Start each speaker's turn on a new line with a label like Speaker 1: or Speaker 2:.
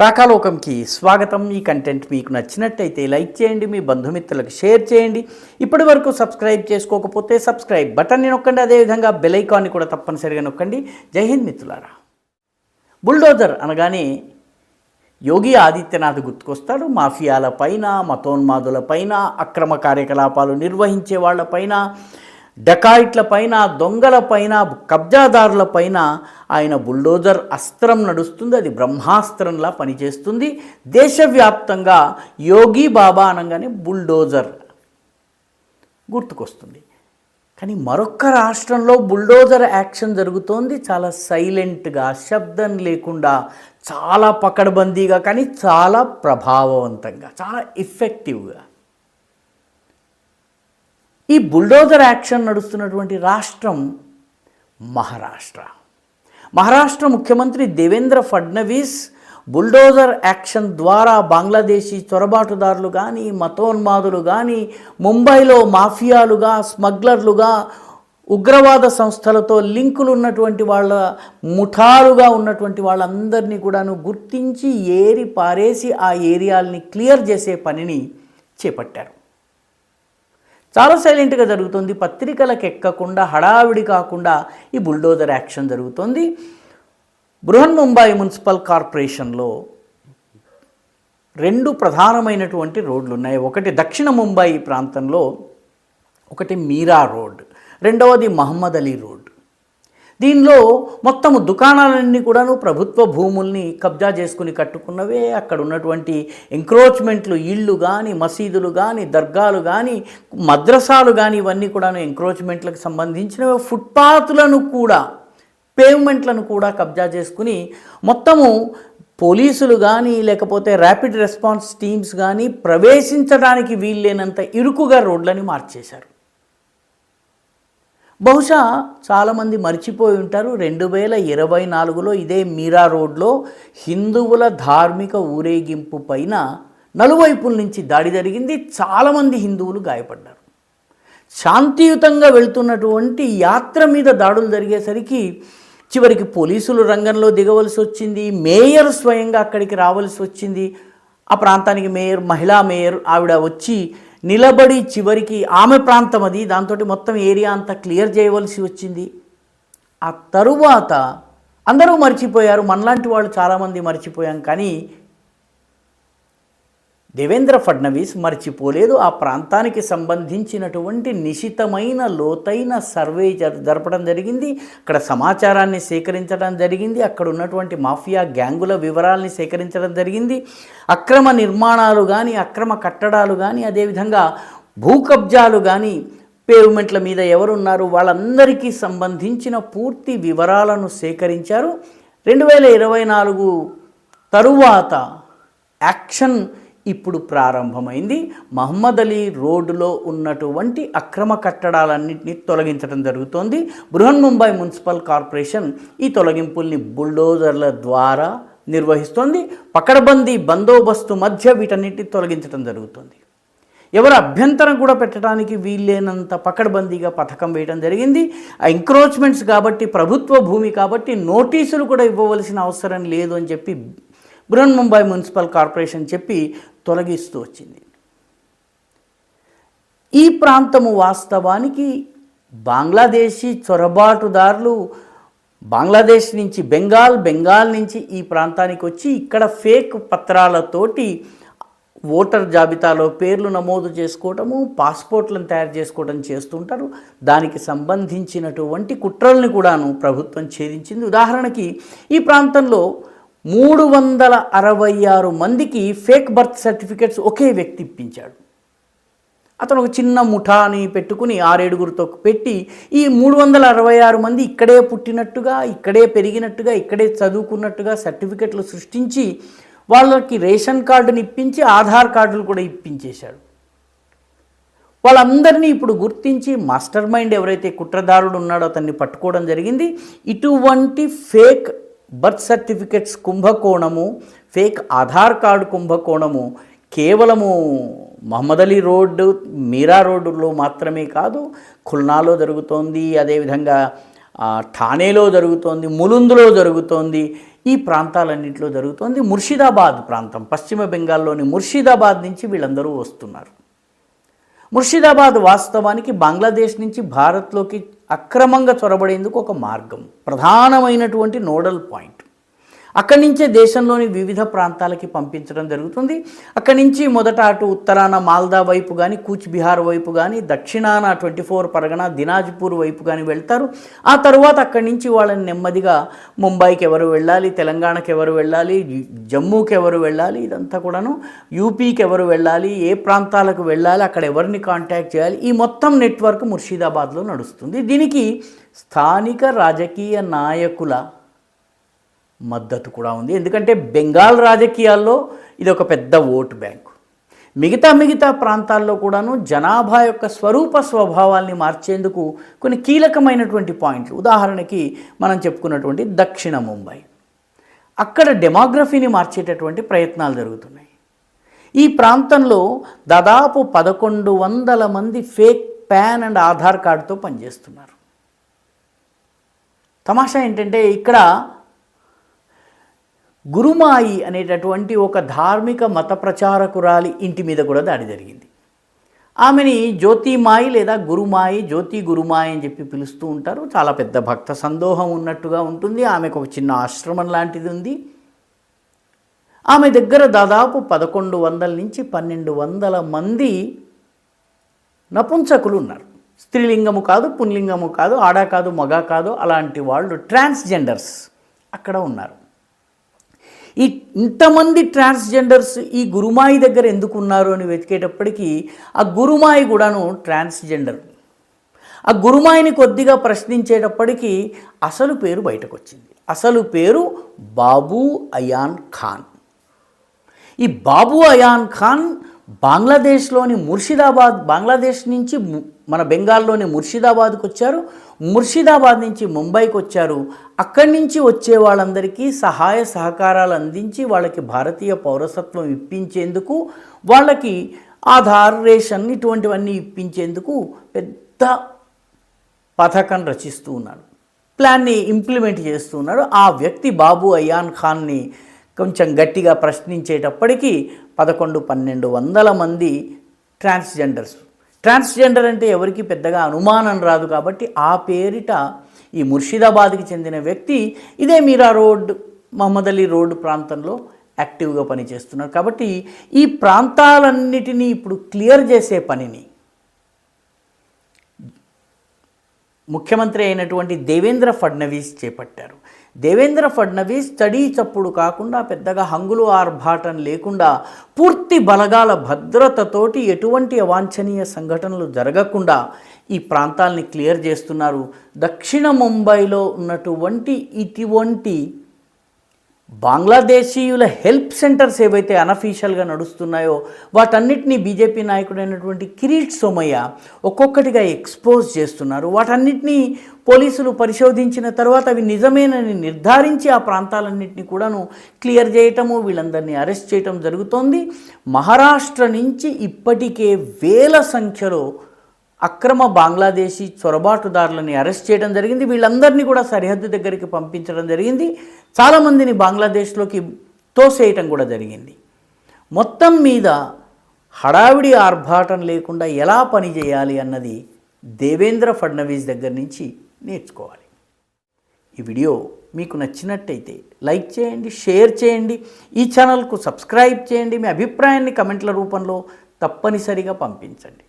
Speaker 1: రాకాలోకంకి స్వాగతం. ఈ కంటెంట్ మీకు నచ్చినట్టయితే లైక్ చేయండి, మీ బంధుమిత్రులకు షేర్ చేయండి. ఇప్పటి వరకు సబ్స్క్రైబ్ చేసుకోకపోతే సబ్స్క్రైబ్ బటన్ని నొక్కండి, అదేవిధంగా బెల్ ఐకాన్ని కూడా తప్పనిసరిగా నొక్కండి. జై హింద్ మిత్రులారా. బుల్డోజర్ అనగానే యోగి ఆదిత్యనాథ్ గుర్తుకొస్తాడు. మాఫియాల పైన, మతోన్మాదుల పైన, అక్రమ కార్యకలాపాలు నిర్వహించే వాళ్ళపైన, డకాయిట్ల పైన, దొంగల పైన, కబ్జాదారుల పైన ఆయన బుల్డోజర్ అస్త్రం నడుస్తుంది. అది బ్రహ్మాస్త్రంలా పనిచేస్తుంది. దేశవ్యాప్తంగా యోగి బాబా అనగానే బుల్డోజర్ గుర్తుకొస్తుంది. కానీ మరొక్క రాష్ట్రంలో బుల్డోజర్ యాక్షన్ జరుగుతోంది. చాలా సైలెంట్గా, శబ్దం లేకుండా, చాలా పకడ్బందీగా, కానీ చాలా ప్రభావవంతంగా, చాలా ఎఫెక్టివ్గా. ఈ బుల్డోజర్ యాక్షన్ నడుస్తున్నటువంటి రాష్ట్రం మహారాష్ట్ర. మహారాష్ట్ర ముఖ్యమంత్రి దేవేంద్ర ఫడ్నవీస్ బుల్డోజర్ యాక్షన్ ద్వారా బంగ్లాదేశీ చొరబాటుదారులు కానీ, మతోన్మాదులు కానీ, ముంబైలో మాఫియాలుగా, స్మగ్లర్లుగా, ఉగ్రవాద సంస్థలతో లింకులు ఉన్నటువంటి వాళ్ళ ముఠాలుగా ఉన్నటువంటి వాళ్ళందరినీ కూడాను గుర్తించి ఏరి పారేసి ఆ ఏరియాల్ని క్లియర్ చేసే పనిని చేపట్టారు. చాలా సైలెంట్గా జరుగుతుంది. పత్రికలకు ఎక్కకుండా, హడావిడి కాకుండా ఈ బుల్డోజర్ యాక్షన్ జరుగుతుంది. బృహన్ ముంబై మున్సిపల్ కార్పొరేషన్లో రెండు ప్రధానమైనటువంటి రోడ్లు ఉన్నాయి. ఒకటి దక్షిణ ముంబై ప్రాంతంలో, ఒకటి మీరా రోడ్, రెండవది మహమ్మద్ అలీ రోడ్. దీనిలో మొత్తము దుకాణాలన్నీ కూడాను ప్రభుత్వ భూముల్ని కబ్జా చేసుకుని కట్టుకున్నవే. అక్కడ ఉన్నటువంటి ఎంక్రోచ్మెంట్లు, ఇళ్ళు కానీ, మసీదులు కానీ, దర్గాలు కానీ, మద్రసాలు కానీ, ఇవన్నీ కూడాను ఎంక్రోచ్మెంట్లకు సంబంధించినవి. ఫుట్పాత్లను కూడా, పేవ్మెంట్లను కూడా కబ్జా చేసుకుని మొత్తము పోలీసులు కానీ, లేకపోతే ర్యాపిడ్ రెస్పాన్స్ టీమ్స్ కానీ ప్రవేశించడానికి వీల్లేనంత ఇరుకుగా రోడ్లని మార్చేశారు. బహుశా చాలామంది మర్చిపోయి ఉంటారు, 2024లో ఇదే మీరా రోడ్లో హిందువుల ధార్మిక ఊరేగింపు పైన నలువైపుల నుంచి దాడి జరిగింది. చాలామంది హిందువులు గాయపడ్డారు. శాంతియుతంగా వెళ్తున్నటువంటి యాత్ర మీద దాడులు జరిగేసరికి చివరికి పోలీసులు రంగంలో దిగవలసి వచ్చింది. మేయర్ స్వయంగా అక్కడికి రావాల్సి వచ్చింది. ఆ ప్రాంతానికి మేయర్, మహిళా మేయర్ ఆవిడ వచ్చి నిలబడి చివరికి ఆమె ప్రాంతం అది, దాంతో మొత్తం ఏరియా అంతా క్లియర్ చేయవలసి వచ్చింది. ఆ తరువాత అందరూ మర్చిపోయారు, మనలాంటి వాళ్ళు చాలామంది మర్చిపోయాం. కానీ దేవేంద్ర ఫడ్నవీస్ మర్చిపోలేదు. ఆ ప్రాంతానికి సంబంధించినటువంటి నిశితమైన, లోతైన సర్వే జరపడం జరిగింది. అక్కడ సమాచారాన్ని సేకరించడం జరిగింది. అక్కడ ఉన్నటువంటి మాఫియా గ్యాంగుల వివరాల్ని సేకరించడం జరిగింది. అక్రమ నిర్మాణాలు కానీ, అక్రమ కట్టడాలు కానీ, అదేవిధంగా భూ కబ్జాలు కానీ, పేవ్మెంట్ల మీద ఎవరున్నారు వాళ్ళందరికీ సంబంధించిన పూర్తి వివరాలను సేకరించారు. 2024 తరువాత యాక్షన్ ఇప్పుడు ప్రారంభమైంది. మహమ్మద్ అలీ రోడ్డులో ఉన్నటువంటి అక్రమ కట్టడాలన్నింటినీ తొలగించడం జరుగుతోంది. బృహన్ ముంబై మున్సిపల్ కార్పొరేషన్ ఈ తొలగింపుల్ని బుల్డోజర్ల ద్వారా నిర్వహిస్తోంది. పకడ్బందీ బందోబస్తు మధ్య వీటన్నిటిని తొలగించడం జరుగుతుంది. ఎవరు అభ్యంతరం కూడా పెట్టడానికి వీల్లేనంత పకడ్బందీగా పథకం వేయడం జరిగింది. ఆ ఎంక్రోచ్మెంట్స్ కాబట్టి, ప్రభుత్వ భూమి కాబట్టి నోటీసులు కూడా ఇవ్వవలసిన అవసరం లేదు అని చెప్పి బృహన్ ముంబై మున్సిపల్ కార్పొరేషన్ చెప్పి తొలగిస్తూ వచ్చింది. ఈ ప్రాంతము వాస్తవానికి బంగ్లాదేశీ చొరబాటుదారులు బంగ్లాదేశ్ నుంచి బెంగాల్ నుంచి ఈ ప్రాంతానికి వచ్చి ఇక్కడ ఫేక్ పత్రాలతోటి ఓటర్ జాబితాలో పేర్లు నమోదు చేసుకోవటము, పాస్పోర్ట్లను తయారు చేసుకోవడం చేస్తుంటారు. దానికి సంబంధించినటువంటి కుట్రల్ని కూడాను ప్రభుత్వం ఛేదించింది. ఉదాహరణకి ఈ ప్రాంతంలో 366 మందికి ఫేక్ బర్త్ సర్టిఫికెట్స్ ఒకే వ్యక్తి ఇప్పించాడు. అతను ఒక చిన్న ముఠాని పెట్టుకుని 6-7గురితో పెట్టి ఈ 366 మంది ఇక్కడే పుట్టినట్టుగా, ఇక్కడే పెరిగినట్టుగా, ఇక్కడే చదువుకున్నట్టుగా సర్టిఫికెట్లు సృష్టించి వాళ్ళకి రేషన్ కార్డుని ఇప్పించి ఆధార్ కార్డులు కూడా ఇప్పించేశాడు. వాళ్ళందరినీ ఇప్పుడు గుర్తించి మాస్టర్ మైండ్ ఎవరైతే కుట్రదారుడు ఉన్నాడో అతన్ని పట్టుకోవడం జరిగింది. ఇటువంటి ఫేక్ బర్త్ సర్టిఫికెట్స్ కుంభకోణము, ఫేక్ ఆధార్ కార్డు కుంభకోణము కేవలము మహమ్మద్ అలీ రోడ్డు, మీరా రోడ్డులో మాత్రమే కాదు, ఖుల్నాలో జరుగుతోంది, అదేవిధంగా ఠానేలో జరుగుతోంది, ములుందులో జరుగుతోంది. ఈ ప్రాంతాలన్నింటిలో జరుగుతోంది. ముర్షిదాబాద్ ప్రాంతం, పశ్చిమ బెంగాల్లోని ముర్షిదాబాద్ నుంచి వీళ్ళందరూ వస్తున్నారు. ముర్షిదాబాద్ వాస్తవానికి బంగ్లాదేశ్ నుంచి భారత్లోకి అక్రమంగా చొరబడేందుకు ఒక మార్గం, ప్రధానమైనటువంటి నోడల్ పాయింట్. అక్కడి నుంచే దేశంలోని వివిధ ప్రాంతాలకి పంపించడం జరుగుతుంది. అక్కడి నుంచి మొదట అటు ఉత్తరాన మాల్దా వైపు కానీ, కూచ్ బిహార్ వైపు కానీ, దక్షిణాన 24 పరగణ దినాజ్పూర్ వైపు కానీ వెళ్తారు. ఆ తర్వాత అక్కడి నుంచి వాళ్ళని నెమ్మదిగా ముంబైకి ఎవరు వెళ్ళాలి, తెలంగాణకి ఎవరు వెళ్ళాలి, జమ్మూకి ఎవరు వెళ్ళాలి, ఇదంతా కూడాను యూపీకి ఎవరు వెళ్ళాలి, ఏ ప్రాంతాలకు వెళ్ళాలి, అక్కడ ఎవరిని కాంటాక్ట్ చేయాలి, ఈ మొత్తం నెట్వర్క్ ముర్షిదాబాద్లో నడుస్తుంది. దీనికి స్థానిక రాజకీయ నాయకుల మద్దతు కూడా ఉంది. ఎందుకంటే బెంగాల్ రాజకీయాల్లో ఇది ఒక పెద్ద ఓటు బ్యాంకు. మిగతా ప్రాంతాల్లో కూడాను జనాభా యొక్క స్వరూప స్వభావాల్ని మార్చేందుకు కొన్ని కీలకమైనటువంటి పాయింట్లు, ఉదాహరణకి మనం చెప్పుకున్నటువంటి దక్షిణ ముంబై, అక్కడ డెమోగ్రఫీని మార్చేటటువంటి ప్రయత్నాలు జరుగుతున్నాయి. ఈ ప్రాంతంలో దాదాపు 1100 మంది ఫేక్ పాన్ అండ్ ఆధార్ కార్డుతో పనిచేస్తున్నారు. తమాషా ఏంటంటే ఇక్కడ గురుమాయి అనేటటువంటి ఒక ధార్మిక మత ప్రచారకురాలి ఇంటి మీద కూడా దాడి జరిగింది. ఆమెని జ్యోతిమాయి లేదా గురుమాయి, జ్యోతి గురుమాయి అని చెప్పి పిలుస్తూ ఉంటారు. చాలా పెద్ద భక్త సందోహం ఉన్నట్టుగా ఉంటుంది. ఆమెకు ఒక చిన్న ఆశ్రమం లాంటిది ఉంది. ఆమె దగ్గర దాదాపు 1100 నుంచి 1200 మంది నపుంసకులు ఉన్నారు. స్త్రీలింగము కాదు, పుంలింగము కాదు, ఆడ కాదు, మగ కాదు, అలాంటి వాళ్ళు ట్రాన్స్జెండర్స్ అక్కడ ఉన్నారు. ఇంతమంది ట్రాన్స్జెండర్స్ ఈ గురుమాయి దగ్గర ఎందుకు ఉన్నారు అని వెతికేటప్పటికీ ఆ గురుమాయి కూడాను ట్రాన్స్జెండర్. ఆ గురుమాయిని కొద్దిగా ప్రశ్నించేటప్పటికీ అసలు పేరు బయటకు వచ్చింది. అసలు పేరు బాబు అయాన్ ఖాన్. ఈ బాబు అయాన్ ఖాన్ బంగ్లాదేశ్లోని ముర్షిదాబాద్, బంగ్లాదేశ్ నుంచి మన బెంగాల్లోని ముర్షిదాబాద్కి వచ్చారు. ముర్షిదాబాద్ నుంచి ముంబైకి వచ్చారు. అక్కడి నుంచి వచ్చే వాళ్ళందరికీ సహాయ సహకారాలు అందించి వాళ్ళకి భారతీయ పౌరసత్వం ఇప్పించేందుకు, వాళ్ళకి ఆధార్, రేషన్ ఇటువంటివన్నీ ఇప్పించేందుకు పెద్ద పథకం రచిస్తూ ఉన్నాడు, ప్లాన్ని ఇంప్లిమెంట్ చేస్తూ ఉన్నాడు. ఆ వ్యక్తి బాబు అయాన్ ఖాన్ని కొంచెం గట్టిగా ప్రశ్నించేటప్పటికీ 1100-1200 మంది ట్రాన్స్జెండర్ అంటే ఎవరికి పెద్దగా అనుమానం రాదు కాబట్టి ఆ పేరిట ఈ ముర్షిదాబాద్కి చెందిన వ్యక్తి ఇదే మీరా రోడ్, మహమ్మద్ అలీ రోడ్ ప్రాంతంలో యాక్టివ్గా పనిచేస్తున్నారు. కాబట్టి ఈ ప్రాంతాలన్నిటినీ ఇప్పుడు క్లియర్ చేసే పనిని ముఖ్యమంత్రి అయినటువంటి దేవేంద్ర ఫడ్నవీస్ చేపట్టారు. దేవేంద్ర ఫడ్నవీస్ చడీ చప్పుడు కాకుండా, పెద్దగా హంగులు ఆర్భాటం లేకుండా, పూర్తి బలగాల భద్రతతోటి ఎటువంటి అవాంఛనీయ సంఘటనలు జరగకుండా ఈ ప్రాంతాలని క్లియర్ చేస్తున్నారు. దక్షిణ ముంబైలో ఉన్నటువంటి ఇటువంటి బంగ్లాదేశీయుల హెల్ప్ సెంటర్స్ ఏవైతే అనఫీషియల్గా నడుస్తున్నాయో వాటన్నిటినీ బీజేపీ నాయకుడైనటువంటి కిరీట్ సోమయ్య ఒక్కొక్కటిగా ఎక్స్పోజ్ చేస్తున్నారు. వాటన్నిటినీ పోలీసులు పరిశోధించిన తర్వాత అవి నిజమేనని నిర్ధారించి ఆ ప్రాంతాలన్నింటినీ కూడాను క్లియర్ చేయటము, వీళ్ళందరినీ అరెస్ట్ చేయటం జరుగుతోంది. మహారాష్ట్ర నుంచి ఇప్పటికే వేల సంఖ్యలో అక్రమ బంగ్లాదేశీ చొరబాటుదారులని అరెస్ట్ చేయడం జరిగింది. వీళ్ళందరినీ కూడా సరిహద్దు దగ్గరికి పంపించడం జరిగింది. చాలామందిని బంగ్లాదేశ్లోకి తోసేయటం కూడా జరిగింది. మొత్తం మీద హడావిడి ఆర్భాటం లేకుండా ఎలా పనిచేయాలి అన్నది దేవేంద్ర ఫడ్నవీస్ దగ్గర నుంచి నేర్చుకోవాలి. ఈ వీడియో మీకు నచ్చినట్టయితే లైక్ చేయండి, షేర్ చేయండి, ఈ ఛానల్కు సబ్స్క్రైబ్ చేయండి. మీ అభిప్రాయాన్ని కమెంట్ల రూపంలో తప్పనిసరిగా పంపించండి.